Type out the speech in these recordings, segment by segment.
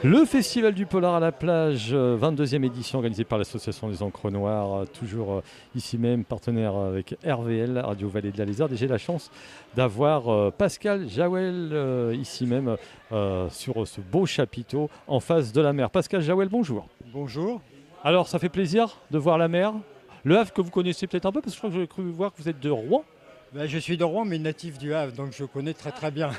Le Festival du Polar à la plage, 22e édition organisée par l'Association des Encres Noires, toujours ici même, partenaire avec RVL, Radio Vallée de la Lézarde. Et j'ai la chance d'avoir Pascal Jawel ici même sur ce beau chapiteau en face de la mer. Pascal Jawel, bonjour. Bonjour. Alors, ça fait plaisir de voir la mer. Le Havre que vous connaissez peut-être un peu, parce que je crois que j'ai cru voir que vous êtes de Rouen. Ben, je suis de Rouen, mais natif du Havre, donc je connais très très bien.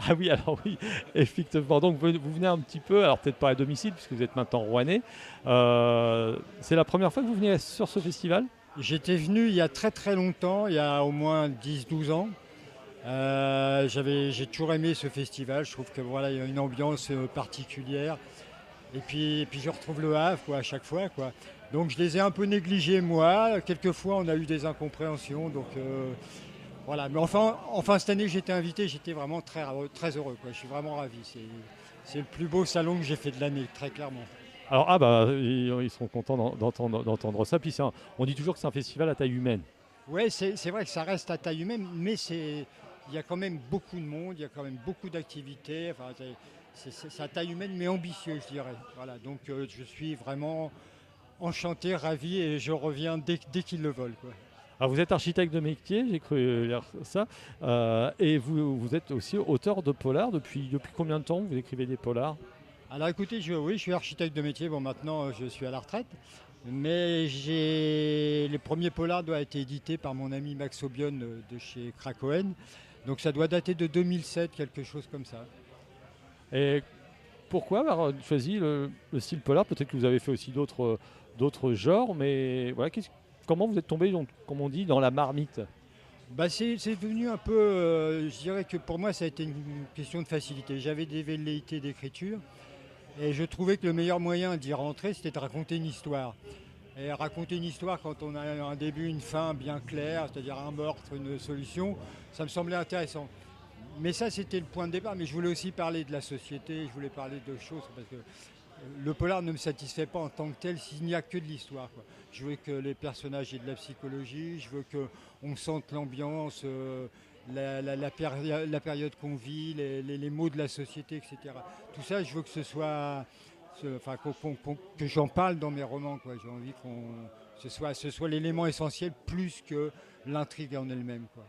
Ah oui, alors oui, effectivement. Donc vous venez un petit peu, alors peut-être pas à domicile, puisque vous êtes maintenant rouennais. C'est la première fois que vous venez sur ce festival? J'étais venu il y a très très longtemps, il y a au moins 10-12 ans. J'ai toujours aimé ce festival, je trouve que voilà, il y a une ambiance particulière. Et puis je retrouve le Havre quoi, à chaque fois, quoi. Donc je les ai un peu négligés moi. Quelquefois on a eu des incompréhensions. Donc voilà. Mais enfin cette année j'étais invité, j'étais vraiment très, très heureux, quoi. Je suis vraiment ravi. C'est le plus beau salon que j'ai fait de l'année, très clairement. Alors, ah bah, ils seront contents d'entendre ça. Puis on dit toujours que c'est un festival à taille humaine. Oui, c'est vrai que ça reste à taille humaine, mais il y a quand même beaucoup de monde, il y a quand même beaucoup d'activités. Enfin, c'est à taille humaine, mais ambitieux, je dirais. Voilà, donc je suis vraiment enchanté, ravi, et je reviens dès qu'ils le veulent, quoi. Alors, vous êtes architecte de métier, j'ai cru lire ça. Et vous êtes aussi auteur de polars. Depuis combien de temps vous écrivez des polars? Alors écoutez, oui, je suis architecte de métier. Bon, maintenant, je suis à la retraite. Mais les premiers polars doivent été édités par mon ami Max Aubion de chez Krakowen. Donc ça doit dater de 2007, quelque chose comme ça. Et pourquoi avoir choisi le style polar? Peut-être que vous avez fait aussi d'autres genres, mais voilà, comment vous êtes tombé, donc, comme on dit, dans la marmite? Bah c'est devenu un peu, je dirais que pour moi ça a été une question de facilité. J'avais des velléités d'écriture et je trouvais que le meilleur moyen d'y rentrer c'était de raconter une histoire. Et raconter une histoire quand on a un début, une fin bien claire, c'est-à-dire un meurtre, une solution, ça me semblait intéressant. Mais ça c'était le point de départ, mais je voulais aussi parler de la société, je voulais parler de choses parce que le polar ne me satisfait pas en tant que tel s'il n'y a que de l'histoire, quoi. Je veux que les personnages aient de la psychologie, je veux qu'on sente l'ambiance, la période qu'on vit, les mots de la société, etc. Tout ça, je veux que ce soit, enfin, que j'en parle dans mes romans, quoi. J'ai envie ce soit l'élément essentiel plus que l'intrigue en elle-même, quoi.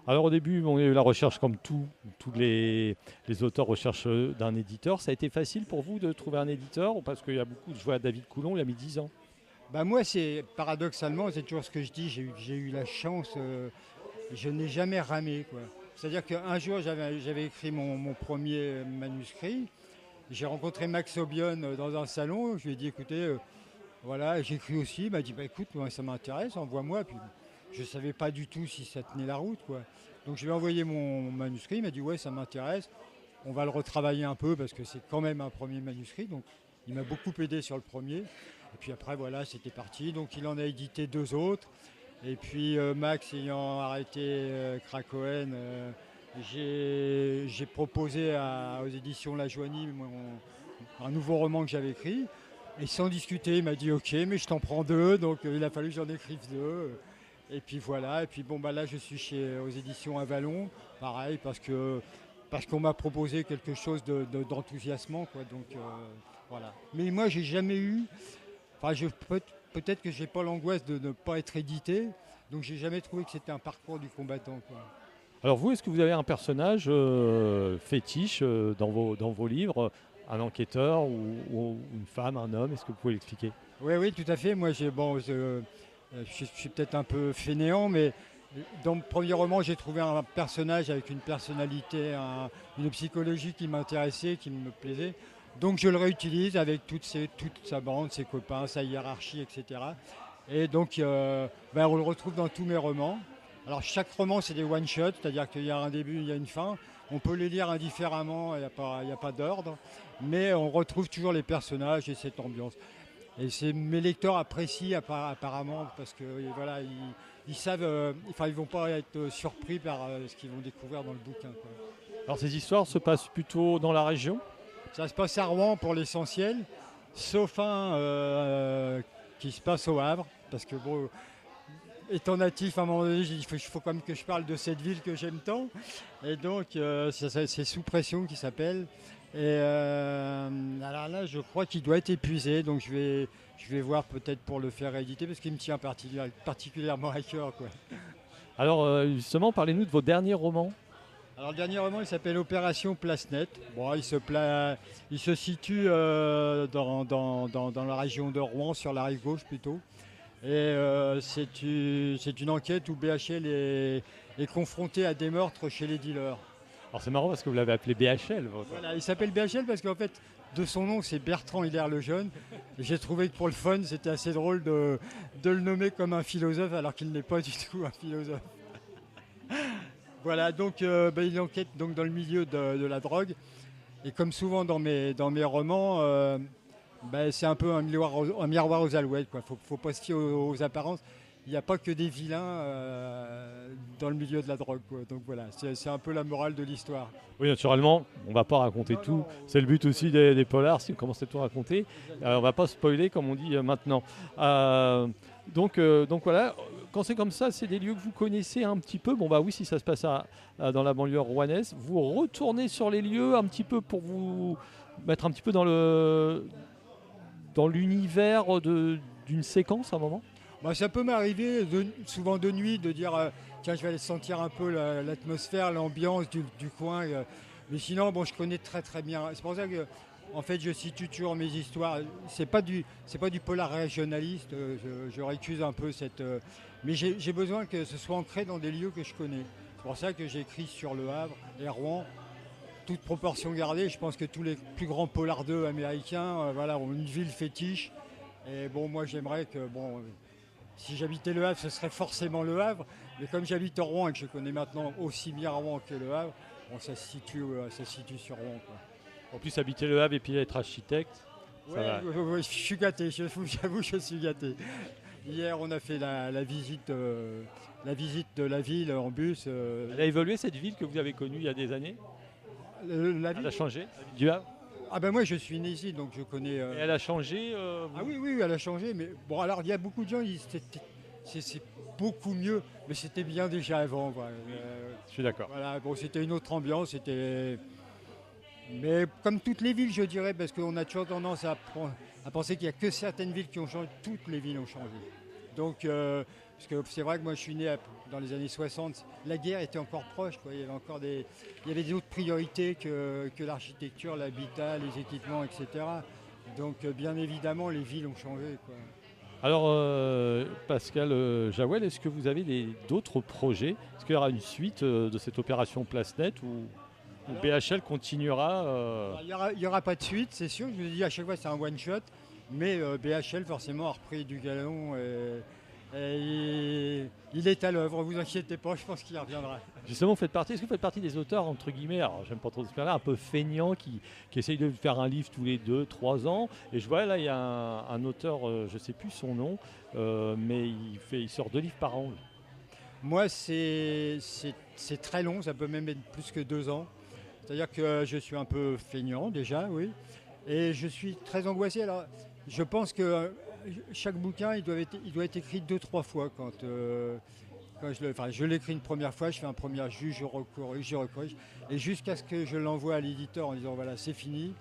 Alors au début, bon, il y a eu la recherche comme tous les auteurs recherchent d'un éditeur. Ça a été facile pour vous de trouver un éditeur? Parce qu'il y a beaucoup, je vois David Coulon, il a mis 10 ans. Bah moi, c'est paradoxalement, c'est toujours ce que je dis, j'ai eu la chance, je n'ai jamais ramé, quoi. C'est-à-dire qu'un jour, j'avais écrit mon premier manuscrit. J'ai rencontré Max Aubion dans un salon. Je lui ai dit, écoutez, voilà, j'écris aussi. Il m'a dit, bah écoute, moi, ça m'intéresse, envoie-moi. Puis je ne savais pas du tout si ça tenait la route, quoi. Donc je lui ai envoyé mon manuscrit. Il m'a dit, ouais, ça m'intéresse. On va le retravailler un peu parce que c'est quand même un premier manuscrit. Donc il m'a beaucoup aidé sur le premier. Et puis après, voilà, c'était parti. Donc il en a édité deux autres. Et puis Max ayant arrêté Krakowen, j'ai proposé aux éditions La Joanie un nouveau roman que j'avais écrit. Et sans discuter, il m'a dit ok, mais je t'en prends deux. Donc il a fallu que j'en écrive deux. Et puis voilà. Et puis bon, bah là, je suis aux éditions Avalon. Pareil, parce qu'on m'a proposé quelque chose d'enthousiasmant, quoi. Donc voilà. Mais moi, j'ai jamais eu. Enfin, peut-être que j'ai pas l'angoisse de ne pas être édité, donc j'ai jamais trouvé que c'était un parcours du combattant, quoi. Alors vous, est-ce que vous avez un personnage fétiche dans vos livres, un enquêteur ou une femme, un homme? Est-ce que vous pouvez l'expliquer? Oui, oui, tout à fait. Moi, je suis peut-être un peu fainéant, mais dans le premier roman, j'ai trouvé un personnage avec une personnalité, une psychologie qui m'intéressait, qui me plaisait. Donc je le réutilise avec toute sa bande, ses copains, sa hiérarchie, etc. Et donc ben, on le retrouve dans tous mes romans. Alors chaque roman c'est des one-shots, c'est-à-dire qu'il y a un début, il y a une fin. On peut les lire indifféremment, il n'y a pas d'ordre, mais on retrouve toujours les personnages et cette ambiance. Et mes lecteurs apprécient apparemment parce que voilà, ils savent, enfin ils vont pas être surpris par ce qu'ils vont découvrir dans le bouquin, quoi. Alors ces histoires se passent plutôt dans la région? Ça se passe à Rouen pour l'essentiel, sauf un qui se passe au Havre, parce que bon, étant natif à un moment donné, il faut quand même que je parle de cette ville que j'aime tant. Et donc c'est Sous pression qui s'appelle. Et je crois qu'il doit être épuisé, donc je vais voir peut-être pour le faire rééditer parce qu'il me tient particulièrement à cœur, quoi. Alors justement, parlez-nous de vos derniers romans. Alors le dernier roman, il s'appelle Opération Place Nette. Bon, il se situe dans la région de Rouen, sur la rive gauche plutôt. Et c'est une enquête où BHL est confronté à des meurtres chez les dealers. Alors c'est marrant parce que vous l'avez appelé BHL. Voilà, il s'appelle BHL parce qu'en fait, de son nom, c'est Bertrand Hilaire le Jeune. Et j'ai trouvé que pour le fun, c'était assez drôle de le nommer comme un philosophe alors qu'il n'est pas du tout un philosophe. Voilà, donc il enquête donc, dans le milieu de la drogue. Et comme souvent dans mes romans, c'est un peu un miroir aux alouettes. Il ne faut pas se fier aux apparences. Il n'y a pas que des vilains dans le milieu de la drogue, quoi. Donc voilà, c'est un peu la morale de l'histoire. Oui, naturellement, on ne va pas raconter tout. C'est le but aussi des polars, si on commence à tout raconter. On ne va pas spoiler comme on dit maintenant. Donc voilà, quand c'est comme ça, c'est des lieux que vous connaissez un petit peu. Bon bah oui, si ça se passe dans la banlieue rouennaise, vous retournez sur les lieux un petit peu pour vous mettre un petit peu dans l'univers d'une séquence à un moment. Ça peut m'arriver souvent de nuit de dire tiens, je vais aller sentir un peu l'atmosphère, l'ambiance du coin. Mais sinon, je connais très très bien. C'est pour ça que en fait, je situe toujours mes histoires. C'est pas du polar régionaliste. Je récuse un peu cette. Mais j'ai besoin que ce soit ancré dans des lieux que je connais. C'est pour ça que j'écris sur Le Havre et Rouen. Toute proportion gardée, je pense que tous les plus grands polardeux américains ont une ville fétiche. Et moi j'aimerais que si j'habitais Le Havre, ce serait forcément Le Havre. Mais comme j'habite Rouen et que je connais maintenant aussi bien Rouen que Le Havre, ça se situe sur Rouen, quoi. En plus, habiter Le Havre et puis être architecte, ça va. Je suis gâté, j'avoue, je suis gâté. Hier, on a fait la visite de la ville en bus. Elle a évolué, cette ville que vous avez connue il y a des années? Elle a changé, la ville du Havre? Moi je suis né ici, donc je connais. Et elle a changé oui, elle a changé. Mais alors il y a beaucoup de gens qui disent c'est beaucoup mieux, mais c'était bien déjà avant. Voilà. Je suis d'accord. Voilà, c'était une autre ambiance, mais comme toutes les villes, je dirais, parce qu'on a toujours tendance à penser qu'il n'y a que certaines villes qui ont changé. Toutes les villes ont changé. Donc, parce que c'est vrai que moi je suis né dans les années 60, la guerre était encore proche, quoi. Il y avait d'autres priorités que l'architecture, l'habitat, les équipements, etc. Donc bien évidemment les villes ont changé, quoi. Alors Pascal Jawel, est-ce que vous avez d'autres projets? Est-ce qu'il y aura une suite de cette opération Place Nette ou BHL continuera Il n'y aura pas de suite, c'est sûr. Je vous dis à chaque fois c'est un one shot, mais BHL forcément a repris du galon. Et il est à l'œuvre, vous inquiétez pas, je pense qu'il reviendra. Justement, est-ce que vous faites partie des auteurs, entre guillemets, alors j'aime pas trop ce terme-là, un peu feignants qui essayent de faire un livre tous les 2-3 ans? Et je vois là, il y a un auteur, je ne sais plus son nom, mais il sort 2 livres par an. Moi, c'est très long, ça peut même être plus que 2 ans. C'est-à-dire que je suis un peu feignant déjà, oui. Et je suis très angoissé. Alors, je pense que chaque bouquin, il doit être écrit 2-3 fois. Quand je l'écris une première fois, je fais un premier juge, je recorrige. Et jusqu'à ce que je l'envoie à l'éditeur en disant voilà, c'est fini,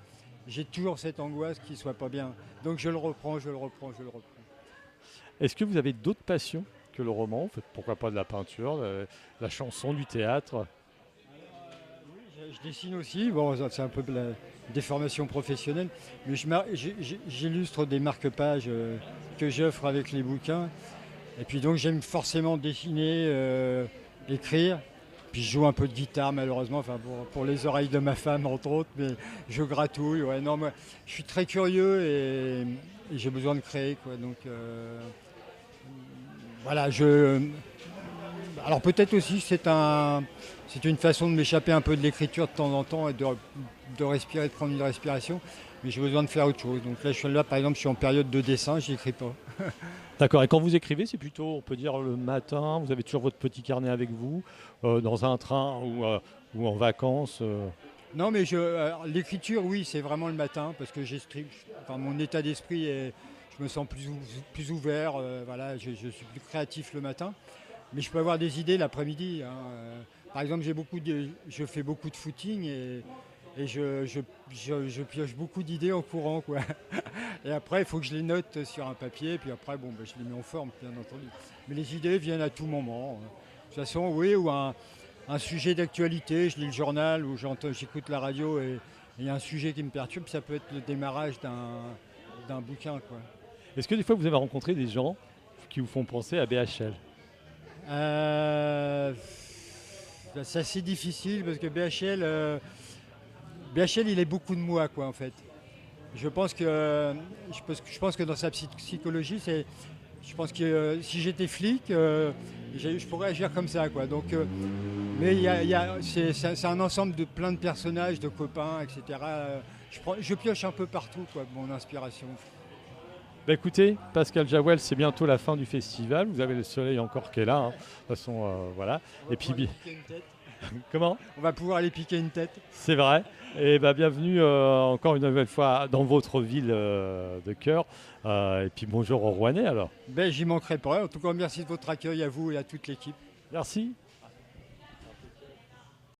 j'ai toujours cette angoisse qu'il ne soit pas bien. Donc je le reprends. Est-ce que vous avez d'autres passions que le roman? Pourquoi pas de la peinture, la chanson, du théâtre? Je dessine aussi, c'est un peu de la déformation professionnelle, mais j'illustre des marque-pages que j'offre avec les bouquins. Et puis donc j'aime forcément dessiner, écrire. Puis je joue un peu de guitare malheureusement, pour les oreilles de ma femme entre autres, mais je gratouille. Moi, je suis très curieux et j'ai besoin de créer, quoi. Donc voilà, alors peut-être aussi c'est une façon de m'échapper un peu de l'écriture de temps en temps et de respirer, de prendre une respiration. Mais j'ai besoin de faire autre chose. Donc là, par exemple, je suis en période de dessin, je n'écris pas. D'accord. Et quand vous écrivez, c'est plutôt, on peut dire, le matin, vous avez toujours votre petit carnet avec vous, dans un train ou en vacances Non, mais l'écriture, oui, c'est vraiment le matin, parce que mon état d'esprit je me sens plus ouvert, je suis plus créatif le matin. Mais je peux avoir des idées l'après-midi. Par exemple, je fais beaucoup de footing et je pioche beaucoup d'idées en courant, quoi. Et après, il faut que je les note sur un papier, puis après, je les mets en forme, bien entendu. Mais les idées viennent à tout moment. De toute façon, oui, ou un sujet d'actualité, je lis le journal ou j'écoute la radio et il y a un sujet qui me perturbe, ça peut être le démarrage d'un bouquin, quoi. Est-ce que des fois vous avez rencontré des gens qui vous font penser à BHL? C'est assez difficile parce que BHL, il est beaucoup de moi, quoi, en fait. Je pense que dans sa psychologie, je pense que si j'étais flic, je pourrais agir comme ça, quoi. Donc, mais c'est un ensemble de plein de personnages, de copains, etc. Je pioche un peu partout, quoi, de mon inspiration. Écoutez, Pascal Jawel, c'est bientôt la fin du festival. Vous avez le soleil encore qui est là. De toute façon, voilà. Et puis, comment? On va pouvoir aller piquer une tête. C'est vrai. Et bienvenue encore une nouvelle fois dans votre ville de cœur. Et puis bonjour aux Rouennais alors. J'y manquerai pas. En tout cas, merci de votre accueil à vous et à toute l'équipe. Merci.